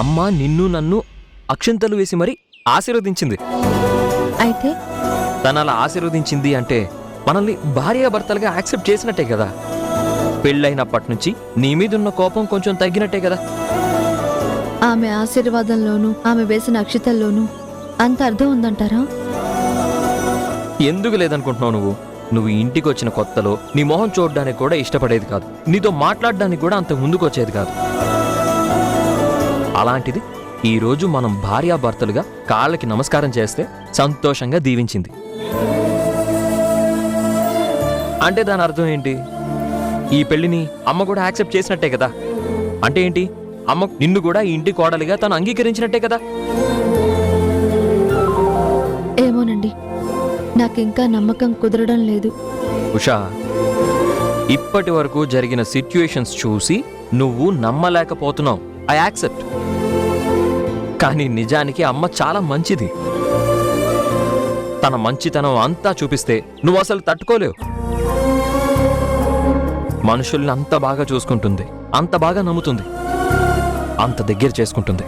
అమ్మ నిన్ను నన్ను అక్షింతలు వేసి మరి ఆశీర్వదించింది. అయితే తను అలా ఆశీర్వదించింది అంటే మనల్ని భార్యాభర్తలుగా యాక్సెప్ట్ చేసినట్టే కదా. పెళ్ళైనప్పటి నుంచి నీ మీదున్న కోపం కొంచెం తగ్గినట్టే కదా. ఆమె ఆశీర్వాదంలోనూ ఆమె వేసిన అక్షితల్లోనూ అంత అర్థం ఉందంటారా? ఎందుకు లేదనుకుంటున్నావు? నువ్వు ఇంటికి వచ్చిన కొత్తలో నీ మొహం చూడడానికి కూడా ఇష్టపడేది కాదు, నీతో మాట్లాడడానికి కూడా అంత ముందుకు వచ్చేది కాదు. అలాంటిది ఈరోజు మనం భార్యాభర్తలుగా కాళ్ళకి నమస్కారం చేస్తే సంతోషంగా దీవించింది అంటే దాని అర్థం ఏంటి? ఈ పెళ్లిని అమ్మ కూడా యాక్సెప్ట్ చేసినట్టే కదా. అంటే ఏంటి? అమ్మ నిన్ను కూడా ఈ ఇంటి కోడలిగా తను అంగీకరించినట్టే కదా. ఏమోనండి, నాకింకా నమ్మకం కుదరడం లేదు. ఉషా, ఇప్పటి వరకు జరిగిన సిచ్యుయేషన్స్ చూసి నువ్వు నమ్మలేకపోతున్నావు. I accept. కానీ నిజానికి అమ్మ చాలా మంచిది. తన మంచితనం అంతా చూపిస్తే నువ్వు అసలు తట్టుకోలేవు. మనుషుల్ని అంత బాగా చూసుకుంటుంది, అంత బాగా నమ్ముతుంది, అంత దగ్గర చేసుకుంటుంది.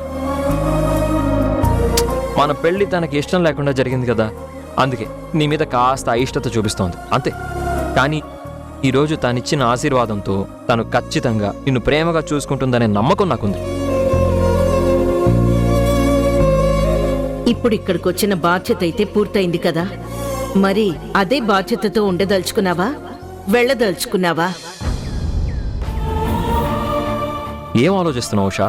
మన పెళ్లి తనకి ఇష్టం లేకుండా జరిగింది కదా, అందుకే నీ మీద కాస్త అయిష్టత చూపిస్తోంది అంతే. కానీ ఈరోజు తనిచ్చిన ఆశీర్వాదంతో తను ఖచ్చితంగా నిన్ను ప్రేమగా చూసుకుంటుందనే నమ్మకం నాకుంది. ఇప్పుడు ఇక్కడికి వచ్చిన బాధ్యత అయితే పూర్తయింది కదా, మరి అదే బాధ్యతతో ఉండదలుచుకున్నావా, వెళ్ళదలుచుకున్నావా? ఏం ఆలోచిస్తున్నావు ఉషా?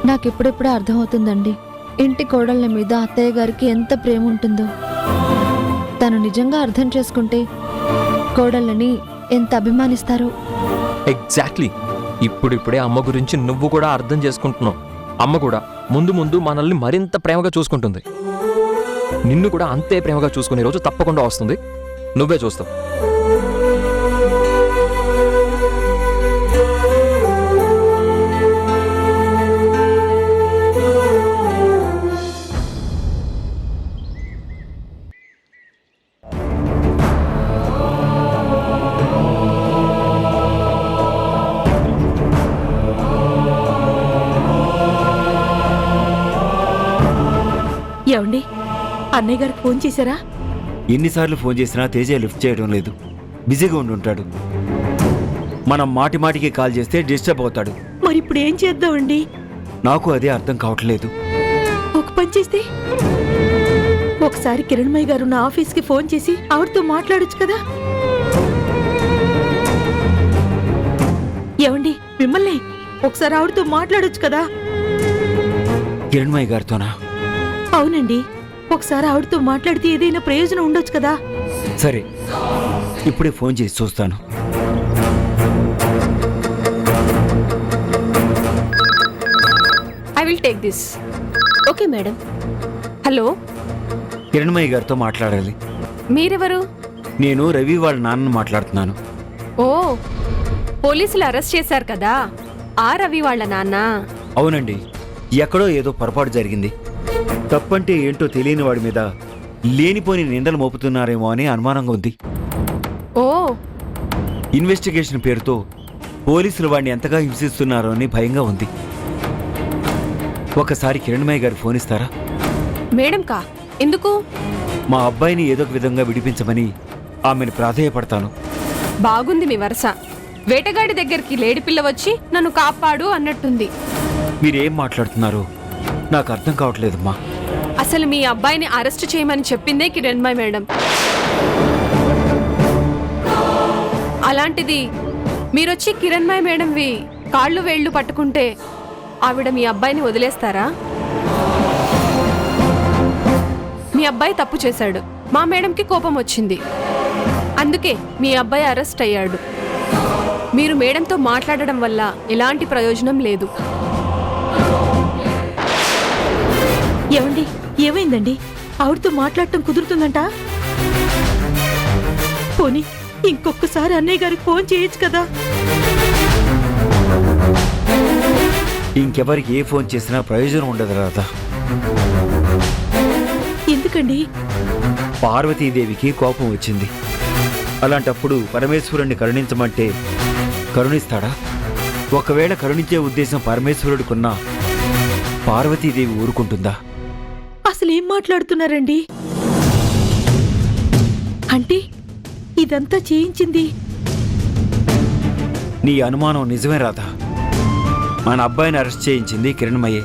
నాకిప్పుడిప్పుడే అర్థమవుతుందండి ఇంటి కోడళ్ళ మీద అత్తయ్య గారికి ఎంత ప్రేమ ఉంటుందో. తను నిజంగా అర్థం చేసుకుంటే కోడళ్ళని ఎంత అభిమానిస్తారో. ఎగ్జాక్ట్లీ. ఇప్పుడిప్పుడే అమ్మ గురించి నువ్వు కూడా అర్థం చేసుకుంటున్నావు. అమ్మ కూడా ముందు ముందు మనల్ని మరింత ప్రేమగా చూసుకుంటుంది. నిన్ను కూడా అంతే ప్రేమగా చూసుకునే రోజు తప్పకుండా వస్తుంది, నువ్వే చూస్తావు. ఏమండి, అన్నయ్య గారికి ఫోన్ చేశారా? ఎన్నిసార్లు ఫోన్ చేసినా తేజ లిఫ్ట్ చేయడం లేదు, బిజీగా ఉండుంటాడు. మనం మాటి మాటికి కాల్ చేస్తే డిస్టర్బ్ అవుతాడు. మరి ఇప్పుడు ఏం చేద్దామండి? నాకు అదే అర్థం కావట్లేదు. ఒక పని చేస్తే ఒకసారి కిరణ్మయ్య గారు నా ఆఫీస్కి ఫోన్ చేసి ఆవిడతో మాట్లాడొచ్చు కదా. ఏమండి, మిమ్మల్ని ఒకసారి ఆవిడతో మాట్లాడొచ్చు కదా. కిరణ్మయ్య గారితోనా? అవునండి, ఒకసారి ఆవిడతో మాట్లాడితే ఏదైనా ప్రయోజనం ఉండొచ్చు కదా. సరే, ఇప్పుడే ఫోన్ చేసి చూస్తాను. I will take this. Okay madam. Hello, Kiranmayi గారితో మాట్లాడాలి. మీరెవరు? నేను రవి వాళ్ళ నాన్నను మాట్లాడుతున్నాను. ఓ, పోలీసులు అరెస్ట్ చేశారు కదా, ఆ రవి వాళ్ళ నాన్న? అవునండి, ఎక్కడో ఏదో పొరపాటు జరిగింది. తప్పంటే ఏంటో తెలియని వాడి మీద లేనిపోని నిందలు మోపుతున్నారేమో అని అనుమానంగా ఉంది. ఓ, ఇన్వెస్టిగేషన్ పేరుతో పోలీసులు వాడిని ఎంతగా హింసిస్తున్నారో అని భయంగా ఉంది. ఒకసారి కిరణ్మయ్య గారు ఫోన్ ఇస్తారా? మేడం కా? ఎందుకు? మా అబ్బాయిని ఏదో ఒక విధంగా విడిపించమని ఆమెను ప్రాధేయపడతాను. బాగుంది మీ వరుస. వేటగాడి దగ్గరికి లేడి పిల్ల వచ్చి నన్ను కాపాడు అన్నట్టుంది. మీరేం మాట్లాడుతున్నారో నాకు అర్థం కావట్లేదమ్మా. అసలు మీ అబ్బాయిని అరెస్ట్ చేయమని చెప్పిందే కిరణ్మయ్య మేడం. అలాంటిది మీరొచ్చి కిరణ్మయ్య మేడంవి కాళ్ళు వేళ్లు పట్టుకుంటే ఆవిడ మీ అబ్బాయిని వదిలేస్తారా? మీ అబ్బాయి తప్పు చేశాడు, మా మేడంకి కోపం వచ్చింది, అందుకే మీ అబ్బాయి అరెస్ట్ అయ్యాడు. మీరు మేడంతో మాట్లాడడం వల్ల ఎలాంటి ప్రయోజనం లేదు. ఏమండి, ఏమైందండి? ఆవిడతో మాట్లాడటం కుదురుతుందంట? పోనీ ఇంకొకసారి అన్నయ్య గారికి ఫోన్ చేయొచ్చు కదా. ఇంకెవరికి ఏ ఫోన్ చేసినా ప్రయోజనం ఉండదు రాదా. ఎందుకండి? పార్వతీదేవికి కోపం వచ్చింది. అలాంటప్పుడు పరమేశ్వరుణ్ణి కరుణించమంటే కరుణిస్తాడా? ఒకవేళ కరుణించే ఉద్దేశం పరమేశ్వరుడికున్నా పార్వతీదేవి ఊరుకుంటుందా? అసలు ఏం మాట్లాడుతున్నారండి? అంటే ఇదంతా చేయించింది నీ అనుమానం నిజమే రాధా. మన అబ్బాయిని అరెస్ట్ చేయించింది కిరణ్మయ్యే.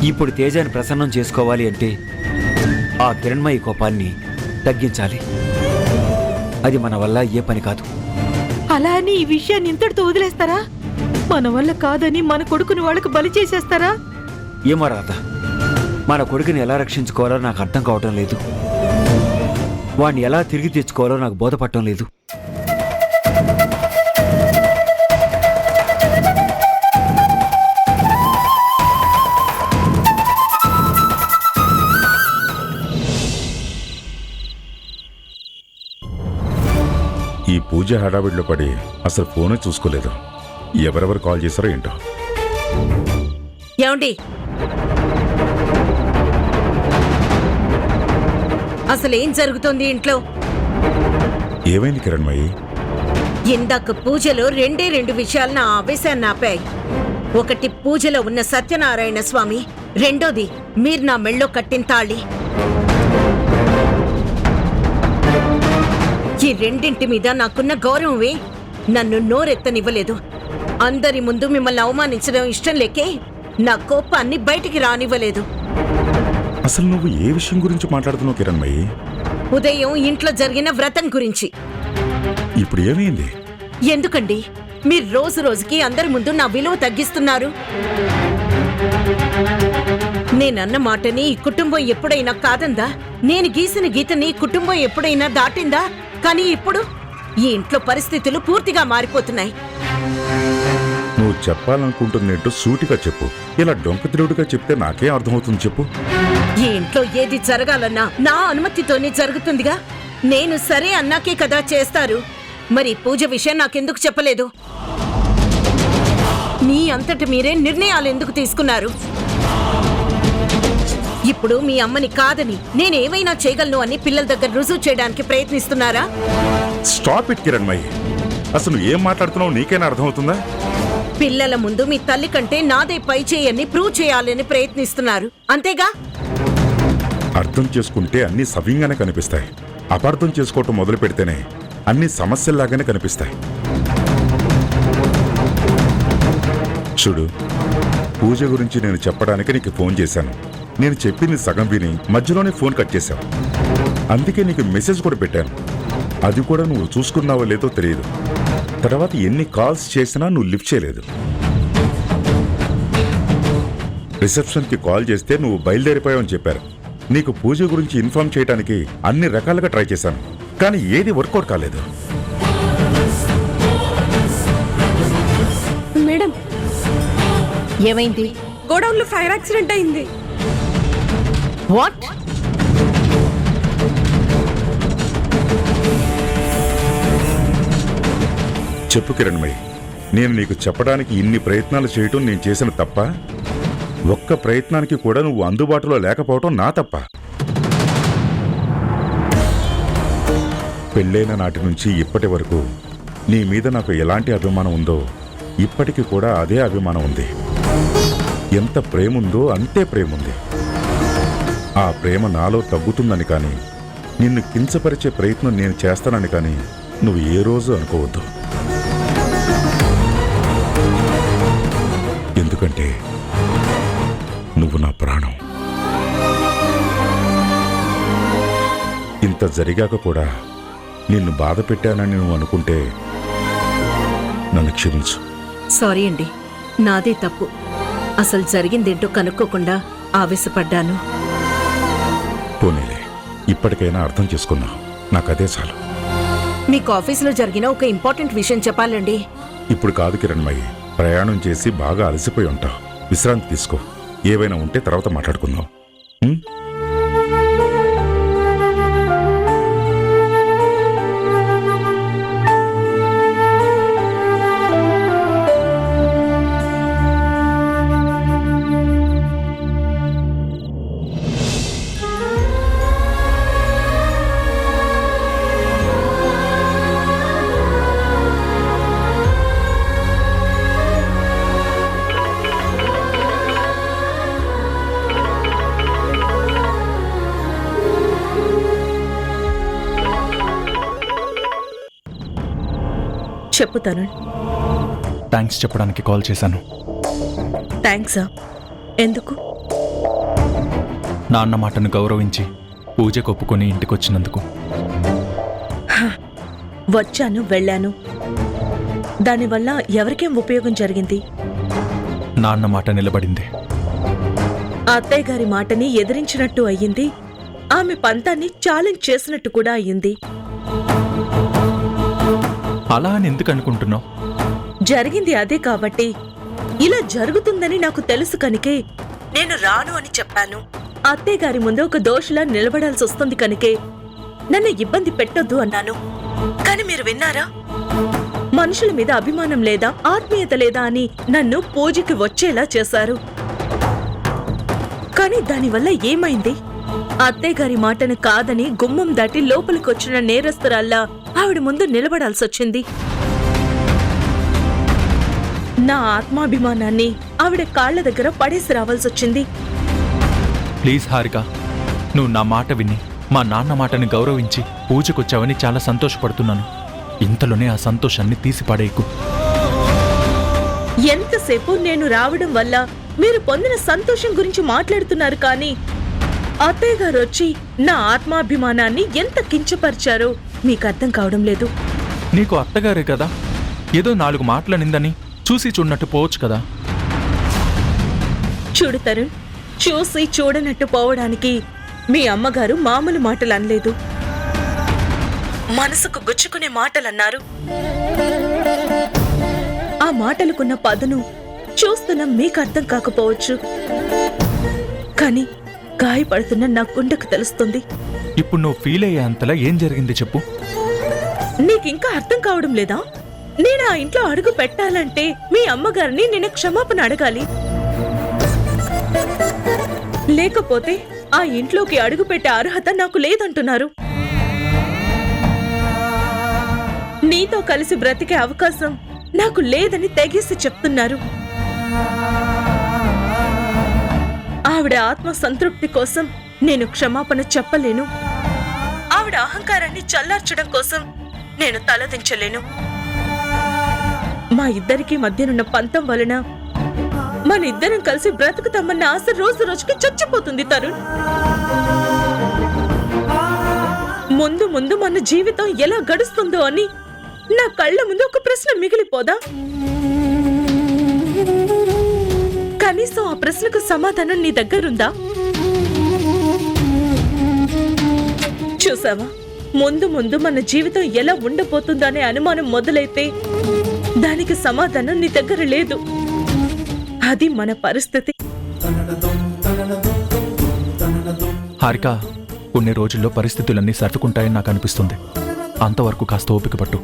ఇప్పుడు తేజాన్ని ప్రసన్నం చేసుకోవాలి అంటే ఆ కిరణ్మయ్య కోపాన్ని తగ్గించాలి. అది మన వల్ల ఏ పని కాదు. అలా అని ఈ విషయాన్ని ఇంతటితో వదిలేస్తారా? మన వల్ల కాదని మన కొడుకుని వాళ్ళకు బలి చేసేస్తారా? ఏమో రాధా, మన కొడుకుని ఎలా రక్షించుకోవాలో నాకు అర్థం కావటం లేదు. వాణ్ణి ఎలా తిరిగి తెచ్చుకోవాలో నాకు బోధపడటం లేదు. ఈ పూజ హడావిడిలో పడి అసలు ఫోనే చూసుకోలేదు. ఎవరెవరు కాల్ చేశారో ఏంటో. ఏమండి, అసలేం జరుగుతోంది ఇంట్లో? ఏమైంది కిరణ్మయి? ఇందాక పూజలో రెండు విషయాలు నా ఆవేశాన్ని ఆపాయి. ఒకటి పూజలో ఉన్న సత్యనారాయణ స్వామి, రెండోది మీరు నా మెళ్ళో కట్టిన తాళి. ఈ రెండింటి మీద నాకున్న గౌరవమే నన్ను నోరెత్తనివ్వలేదు. అందరి ముందు మిమ్మల్ని అవమానించడం ఇష్టం లేకే నా కోపాన్ని బయటికి రానివ్వలేదు. అసలు నువ్వు ఏ విషయం గురించి మాట్లాడుతున్నావు కిరణ్మయి? ఉదయం ఇంట్లో జరిగిన వ్రతం గురించి. ఇప్పుడు ఏమైంది? ఎందుకండి మీరు రోజు రోజుకి అందరి ముందు నా విలువ తగ్గిస్తున్నారు? నేనన్న మాటని ఈ కుటుంబం ఎప్పుడైనా కాదందా? నేను గీసిన గీతని కుటుంబం ఎప్పుడైనా దాటిందా? కానీ ఇప్పుడు ఈ ఇంట్లో పరిస్థితులు పూర్తిగా మారిపోతున్నాయి. నువ్వు చెప్పాలనుకుంటుందేంటో సూటిగా చెప్పు. ఇలా డొంకతిరుడుగా చెప్తే నాకేం అర్థమవుతుంది చెప్పు. ఈ ఇంట్లో ఏది జరగాలన్నా నా అనుమతితోనే జరుగుతుందిగా. నేను సరే అన్నాకే కదా చేస్తారు. మరి పూజ విషయం నాకెందుకు చెప్పలేదు? మీ అంతటి మీరే నిర్ణయాలు ఎందుకు తీసుకున్నారు? ఇప్పుడు మీ అమ్మని కాదని నేనేమైనా చేయగలను అని పిల్లల దగ్గర రుజువు చేయడానికి ప్రయత్నిస్తున్నారా? Stop it Kiranmayi. అసలు ఏం మాట్లాడుతున్నావు నీకైనా అర్థమవుతుందా? పిల్లల ముందు మీ తల్లి కంటే నాదే పై చేయని ప్రూవ్ చేయాలని ప్రయత్నిస్తున్నారు, అంతేగా? అర్థం చేసుకుంటే అన్ని సవ్యంగానే కనిపిస్తాయి. అపార్థం చేసుకోవటం మొదలు పెడితేనే అన్ని సమస్యల్లాగానే కనిపిస్తాయి. చూడు, పూజ గురించి నేను చెప్పడానికి నీకు ఫోన్ చేశాను. నేను చెప్పింది సగం విని మధ్యలోనే ఫోన్ కట్ చేశావు. అందుకే నీకు మెసేజ్ కూడా పెట్టాను. అది కూడా నువ్వు చూసుకున్నావో లేదో తెలియదు. తర్వాత ఎన్ని కాల్స్ చేసినా నువ్వు లిఫ్ట్ చేయలేదు. రిసెప్షన్కి కాల్ చేస్తే నువ్వు బయలుదేరిపోయావని చెప్పారు. నీకు పూజ గురించి ఇన్ఫార్మ్ చేయడానికి అన్ని రకాలుగా ట్రై చేశాను, కానీ ఏది వర్కౌట్ కాలేదు. మేడం, ఏమైంది? గోడౌన్లో ఫైర్ యాక్సిడెంట్ అయింది. వాట్? చెప్పు కిరణ్మయి, నేను నీకు చెప్పడానికి ఇన్ని ప్రయత్నాలు చేయటం నేను చేసిన తప్ప? ఒక్క ప్రయత్నానికి కూడా నువ్వు అందుబాటులో లేకపోవటం నా తప్ప? పెళ్ళైన నాటి నుంచి ఇప్పటి వరకు నీ మీద నాకు ఎలాంటి అభిమానం ఉందో ఇప్పటికీ కూడా అదే అభిమానం ఉంది. ఎంత ప్రేముందో అంతే ప్రేముంది. ఆ ప్రేమ నాలో తగ్గుతుందని కానీ, నిన్ను కించపరిచే ప్రయత్నం నేను చేస్తానని కానీ నువ్వు ఏ రోజు అనుకోవద్దు. ఎందుకంటే నువ్వు నా ప్రాణం. ఇంత జరిగాక కూడా నిన్ను బాధ పెట్టానని నువ్వు అనుకుంటే నన్ను క్షమించు. సారీ అండి, నాదే తప్పు. అసలు జరిగిందేంటో కనుక్కోకుండా ఆవేశపడ్డాను. పోనీలే, ఇప్పటికైనా అర్థం చేసుకున్నావు. నాకదే చాలు. మీకు ఆఫీసులో జరిగిన ఒక ఇంపార్టెంట్ విషయం చెప్పాలండి. ఇప్పుడు కాదు కిరణ్మయి, ప్రయాణం చేసి బాగా అలసిపోయి ఉంటావు. విశ్రాంతి తీసుకో. ఏవైనా ఉంటే తర్వాత మాట్లాడుకుందాం. ఉం? చెప్పు తరుణ్. థ్యాంక్స్ చెప్పడానికి కాల్ చేశాను. థ్యాంక్సా? ఎందుకు? నాన్న మాటను గౌరవించి పూజకు ఒప్పుకొని ఇంటికొచ్చినందుకు. వచ్చాను, వెళ్ళాను. దానివల్ల ఎవరికేం ఉపయోగం జరిగింది? నాన్న మాట నిలబడింది. అత్తయ్య గారి మాటని ఎదిరించినట్టు అయ్యింది. ఆమె పంతాన్ని ఛాలెంజ్ చేసినట్టు కూడా అయ్యింది. అలా అని ఎందుకు అనుకుంటున్నావు? జరిగింది అదే కాబట్టి ఇలా జరుగుతుందని నాకు తెలుసు కనుకే నేను రాను అని చెప్పాను. అత్తయ్య గారి ముందు ఒక దోషిలా నిలబడాల్సి వస్తుంది కనుకే నన్ను ఇబ్బంది పెట్టొద్దు అన్నాను. కాని మీరు విన్నారా? మనుషుల మీద అభిమానం లేదా, ఆత్మీయత లేదా అని నన్ను పూజకి వచ్చేలా చేశారు. కానీ దానివల్ల ఏమైంది? అత్తయ్య గారి మాటను కాదని గుమ్మం దాటి లోపలికొచ్చిన నేరస్తురాల్లా ఆవిడ ముందు నిలబడాల్సొచ్చింది. నా ఆత్మాభిమానాన్ని ఆవిడ కాళ్ల దగ్గర పడేసి రావాల్సొచ్చింది. ప్లీజ్ హారిక, నువ్వు నా మాట విని మా నాన్న మాటని గౌరవించి పూజకొచ్చావని చాలా సంతోషపడుతున్నాను. ఇంతలోనే ఆ సంతోషాన్ని తీసి పడేయకు. ఎంతసేపు నేను రావడం వల్ల మీరు పొందిన సంతోషం గురించి మాట్లాడుతున్నారు, కానీ అత్తయ్య గారు వచ్చి నా ఆత్మాభిమానాన్ని ఎంత కించపరిచారో మీకు అర్థం కావడం లేదు. నీకు అత్తగారే కదా, ఏదో 4 మాటలనిందని చూసి చూడనట్టు పోవచ్చు కదా. చూడు తరుణ్, చూసి చూడనట్టు పోవడానికి మీ అమ్మగారు మామూలు మాటలు అనలేదు, మనసుకు గుచ్చుకునే మాటలన్నారు. ఆ మాటలకున్న పదును చూస్తున్న మీకు అర్థం కాకపోవచ్చు, కానీ గాయపడుతున్న నా గుండెకు తెలుస్తుంది. ఇప్పుడు నువ్వు ఫీల్ అయ్యే అంతలా ఏం జరిగింది చెప్పు. నీకింకా అర్థం కావడం లేదా? నేను ఆ ఇంట్లో అడుగు పెట్టాలంటే మీ అమ్మగారిని నేను క్షమాపణ అడగాలి. లేకపోతే ఆ ఇంట్లోకి అడుగు పెట్టే అర్హత నాకు లేదంటున్నారు. నీతో కలిసి బ్రతికే అవకాశం నాకు లేదని తెగేసి చెప్తున్నారు. ఆవిడ ఆత్మ సంతృప్తి కోసం నేను క్షమాపణ చెప్పలేను. ఆవిడ అహంకారాన్ని చల్లార్చడం కోసం నేను తలదించలేను. మా ఇద్దరికి మధ్యనున్న పంతం వలన మన ఇద్దరం కలిసి బ్రతుకుతామన్న ఆశ రోజు రోజుకి చచ్చిపోతుంది తరుణ్. ముందు ముందు మన జీవితం ఎలా గడుస్తుందో అని నా కళ్ళ ముందు ఒక ప్రశ్న మిగిలిపోదా? కనీసం ఆ ప్రశ్నకు సమాధానం నీ దగ్గరుందా? చూసావా, ముందు ముందు మన జీవితం ఎలా ఉండబోతుందో అనే అనుమానం మొదలైతే దానికి సమాధానం నీ దగ్గర లేదు. అది మన పరిస్థితి. హారిక, కొన్ని రోజుల్లో పరిస్థితులన్నీ సర్దుకుంటాయని నాకు అనిపిస్తుంది. అంతవరకు కాస్త ఓపిక పట్టు.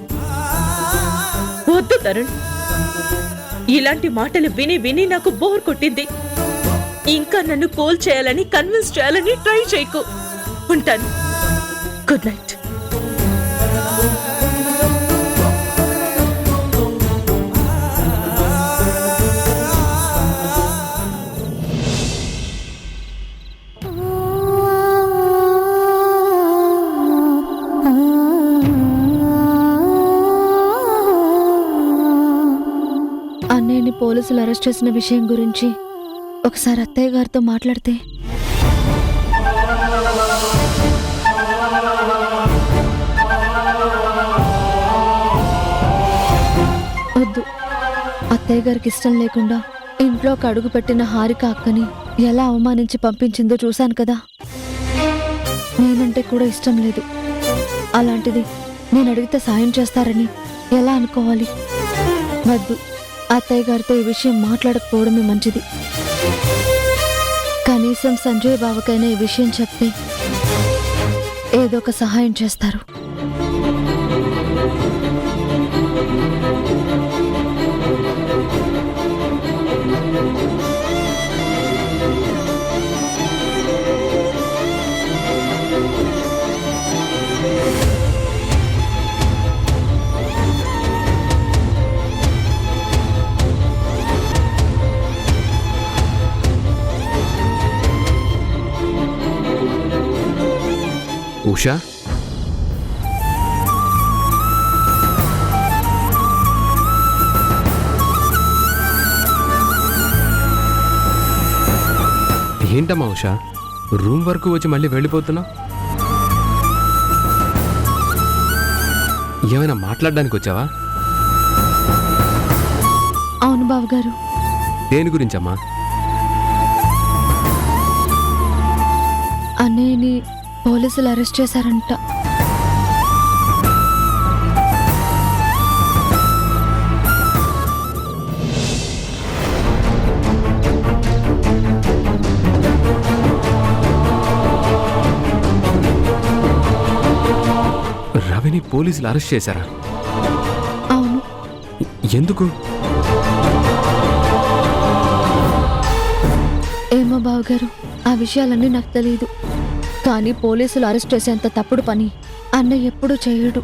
వద్దు తరుణ్, ఇలాంటి మాటలు విని విని నాకు బోర్ కొట్టింది. ఇంకా నన్ను కూల్ చేయాలని, కన్విన్స్ చేయాలని ట్రై చేయకు. ఉంటాను. Good night. అన్నయ్యని పోలీసులు అరెస్ట్ చేసిన విషయం గురించి ఒకసారి అత్తయ్య గారితో మాట్లాడితే. వద్దు, అత్తయ్య గారికి ఇష్టం లేకుండా ఇంట్లోకి అడుగు పెట్టిన హారిక అక్కని ఎలా అవమానించి పంపించిందో చూశాను కదా. నేనంటే కూడా ఇష్టం లేదు. అలాంటిది నేను అడిగితే సాయం చేస్తారని ఎలా అనుకోవాలి? వద్దు, అత్తయ్య గారితో ఈ విషయం మాట్లాడకపోవడమే మంచిది. కనీసం సంజయ్ బావకైనా ఈ విషయం చెప్తే ఏదో ఒక సహాయం చేస్తారు. ఉషా, ఏంటమ్మా ఉషా, రూమ్ వరకు వచ్చి మళ్ళీ వెళ్ళిపోతున్నావు? ఏమైనా మాట్లాడడానికి వచ్చావా? అవును బావగారు. దేని గురించమ్మా? అన్నయ్యని పోలీసులు అరెస్ట్ చేశారంట. రవిని పోలీసులు అరెస్ట్ చేశారా? అవును. ఎందుకు? ఏమో బావగారు, ఆ విషయాలన్నీ నాకు తెలియదు. కానీ పోలీసులు అరెస్ట్ చేసేంత తప్పుడు పని అన్నయ్య ఎప్పుడూ చేయడు.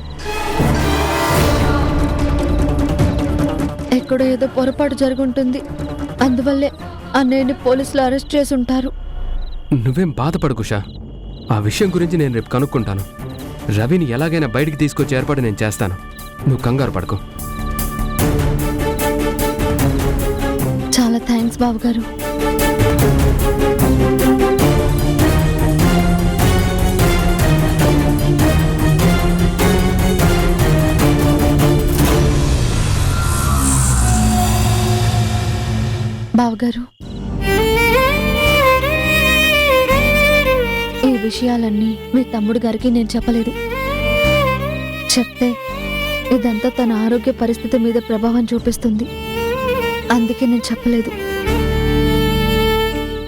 ఎక్కడో ఏదో పొరపాటు జరుగుంటుంది. అందువల్లే అన్నయ్యని పోలీసులు అరెస్ట్ చేసి ఉంటారు. నువ్వేం బాధపడకుషా, ఆ విషయం గురించి నేను రేపు కనుక్కుంటాను. రవిని ఎలాగైనా బయటికి తీసుకొచ్చే ఏర్పాటు నేను చేస్తాను. నువ్వు కంగారు పడకు. చాలా థ్యాంక్స్ బావగారు. బావగారు, ఈ విషయాలన్నీ మీ తమ్ముడు గారికి నేను చెప్పలేదు. చెప్తే ఇదంతా తన ఆరోగ్య పరిస్థితి మీద ప్రభావం చూపిస్తుంది. అందుకే నేను చెప్పలేదు.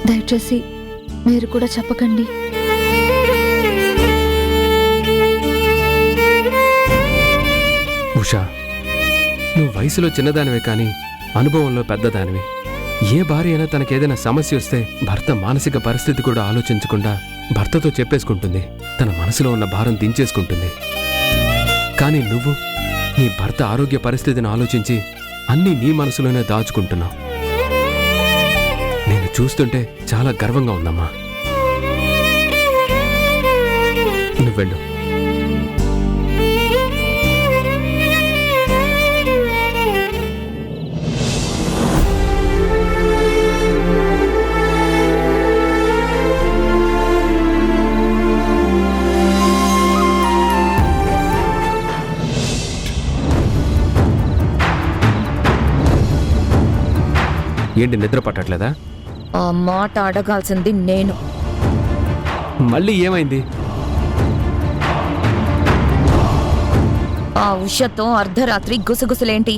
దయచేసి మీరు కూడా చెప్పకండి. ఉషా, నువ్వు వయసులో చిన్నదానివే కానీ అనుభవంలో పెద్దదానివి. ఏ భార్య అయినా తనకేదైనా సమస్య వస్తే భర్త మానసిక పరిస్థితి కూడా ఆలోచించకుండా భర్తతో చెప్పేసుకుంటుంది. తన మనసులో ఉన్న భారం దించేసుకుంటుంది. కానీ నువ్వు నీ భర్త ఆరోగ్య పరిస్థితిని ఆలోచించి అన్నీ నీ మనసులోనే దాచుకుంటున్నావు. నేను చూస్తుంటే చాలా గర్వంగా ఉందమ్మా. నువ్వెళ్ళు. ఏంటి నిద్ర పట్టట్లేదా? ఆ మాట అడగాల్సింది నేను. మళ్ళీ ఏమైంది? ఆ ఉషతో అర్ధరాత్రి గుసగుసలేంటి?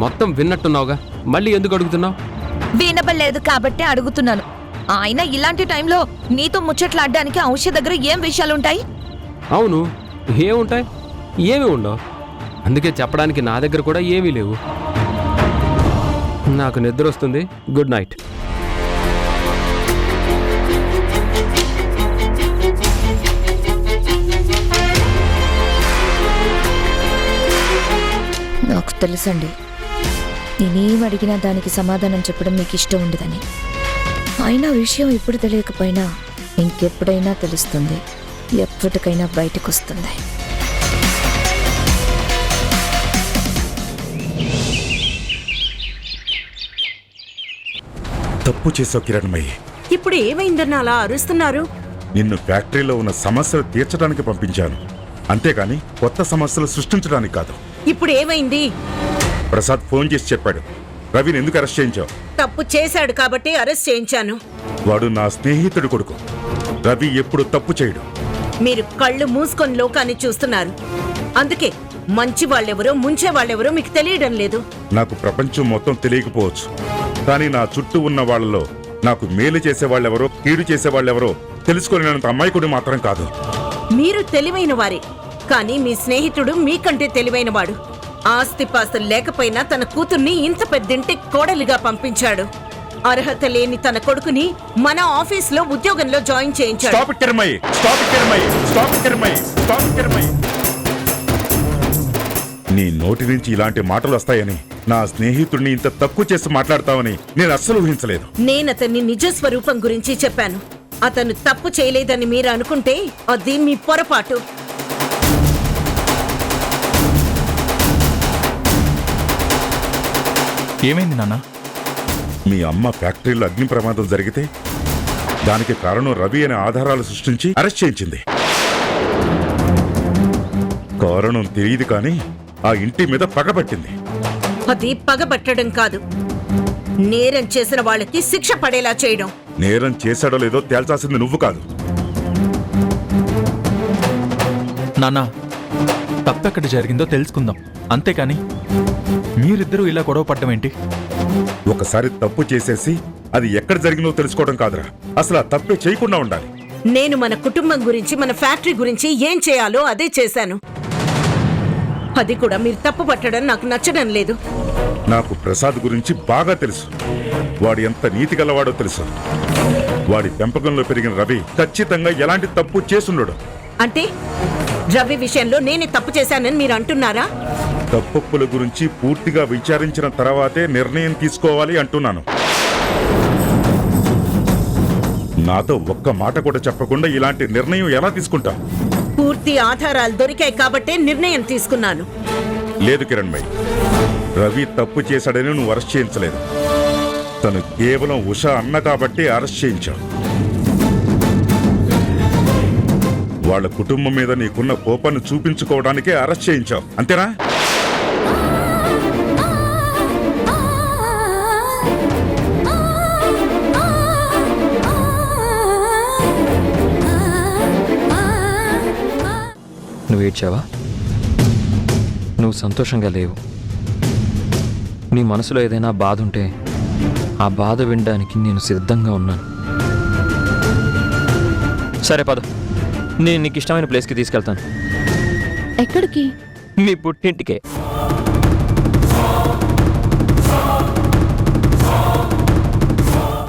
మొత్తం విన్నట్టున్నావుగా, మళ్ళీ ఎందుకు అడుగుతున్నావు? వినపడలేదు కాబట్టి అడుగుతున్నాను. ఆయన ఇలాంటి టైంలో నీతో ముచ్చట్లాడడానికి ఆ ఉష దగ్గర ఏం విషయాలుంటాయి? అవును, ఏముంటాయి? ఏమి ఉండవు. అందుకే చెప్పడానికి నా దగ్గర కూడా ఏమీ లేవు. నాకు నిద్ర వస్తుంది. Good night. నాకు తెలుసండి, నేనేం అడిగినా దానికి సమాధానం చెప్పడం మీకు ఇష్టం ఉండదని. అయినా విషయం ఇప్పుడు తెలియకపోయినా ఇంకెప్పుడైనా తెలుస్తుంది. ఎప్పటికైనా బయటకు వస్తుంది. తప్పు చేసావు కిరణ్మయ్యి. ఇప్పుడు ఏమైందన్న అలా అరుస్తున్నారు? నిన్ను ఫ్యాక్టరీలో ఉన్న సమస్యలు తీర్చడానికి పంపించాను, అంతేగాని కొత్త సమస్యలు సృష్టించడానికి కాదు. ఇప్పుడు ఏమైంది? ప్రసాద్ ఫోన్ చేసి చెప్పాడు. రవిని ఎందుకు అరెస్ట్ చేయించావు? తప్పు చేశాడు కాబట్టి అరెస్ట్ చేయించాను. వాడు నా స్నేహితుడి కొడుకు. రవి ఎప్పుడు తప్పు చేయడు. మీరు కళ్ళు మూసుకొని లోకాన్ని చూస్తున్నారు. అందుకే మంచి వాళ్ళెవరో ముంచే వాళ్ళెవరో మీకు తెలియడం లేదు. నాకు ప్రపంచం మొత్తం తెలియకపోవచ్చు, కానీ నా చుట్టూ ఉన్న వాళ్ళలో నాకు మేలు చేసేవాళ్ళెవరో కీడు చేసేవాళ్ళెవరో తెలుసుకోలేనంత అమాయకుడు మాత్రం కాదు. మీరు తెలివైన వారే, కానీ మీ స్నేహితుడు మీకంటే తెలివైనవాడు. ఆస్తిపాస్తులు లేకపోయినా తన కూతుర్ని ఇంత పెద్దింటి కోడలిగా పంపించాడు. అర్హత లేని తన కొడుకుని మన ఆఫీస్లో ఉద్యోగంలో జాయిన్ చేయించాడు. Stop it, Kiranmayyi! Stop it, Kiranmayyi! Stop it, Kiranmayyi! Stop it, Kiranmayyi! నీ నోటి నుంచి ఇలాంటి మాటలు వస్తాయని, నా స్నేహితుడిని ఇంత తక్కువ చేసి మాట్లాడతావని నేను అస్సలు ఊహించలేదు. నేనతన్ని నిజ స్వరూపం గురించి చెప్పాను. అతను తప్పు చేయలేదని మీరు అనుకుంటే అది మీ పొరపాటు. ఏమైంది నాన్న? మీ అమ్మ ఫ్యాక్టరీలో అగ్ని ప్రమాదం జరిగితే దానికి కారణం రవి అనే ఆధారాలు సృష్టించి అరెస్ట్ చేయించింది. కారణం తెలియదు కానీ ఆ ఇంటి మీద పగబట్టింది. అది పగబట్టడం కాదు, నేరం చేసిన వాళ్ళకి శిక్ష పడేలా చేయడం. నేరం చేశాడో లేదో తేల్చాల్సింది నువ్వు కాదు. నాన్న, తప్పెక్కడ జరిగిందో తెలుసుకుందాం, అంతేకాని మీరిద్దరూ ఇలా గొడవ పడ్డం ఏంటి? ఒకసారి తప్పు చేసేసి అది ఎక్కడ జరిగిందో తెలుసుకోవడం కాదురా, అసలు ఆ తప్పే చేయకుండా ఉండాలి. నేను మన కుటుంబం గురించి, మన ఫ్యాక్టరీ గురించి ఏం చేయాలో అదే చేశాను. అది కూడా మీరు తప్పు పట్టడం నాకు నచ్చడం లేదు. నాకు ప్రసాద్ గురించి బాగా తెలుసు. వాడు ఎంత నీతి గలవాడో తెలుసు. వాడి పెంపకంలో పెరిగిన రవి ఖచ్చితంగా ఎలాంటి తప్పు చేసుండడు. అంటే రవి విషయంలో నేనే తప్పు చేశానని మీరు అంటున్నారా? తప్పుల గురించి పూర్తిగా విచారించిన తర్వాతే నిర్ణయం తీసుకోవాలి అంటున్నాను. నాతో ఒక్క మాట కూడా చెప్పకుండా ఇలాంటి నిర్ణయం ఎలా తీసుకుంటా? పూర్తి ఆధారాలు దొరికాయి కాబట్టే నిర్ణయం తీసుకున్నాను. లేదు కిరణ్ భాయ్, రవి తప్పు చేశాడని నువ్వు అరెస్ట్ చేయించలేదు. తను కేవలం ఉషా అన్న కాబట్టి అరెస్ట్ చేయించావు. వాళ్ళ కుటుంబం మీద నీకున్న కోపాన్ని చూపించుకోవడానికే అరెస్ట్ చేయించావు, అంతేనా? నువ్వు ఏడ్చావా? నువ్వు సంతోషంగా లేవు. నీ మనసులో ఏదైనా బాధ ఉంటే ఆ బాధ వినడానికి నేను సిద్ధంగా ఉన్నాను. సరే పద, నేను నీకు ఇష్టమైన ప్లేస్కి తీసుకెళ్తాను. ఎక్కడికి? మీ పుట్టింటికే.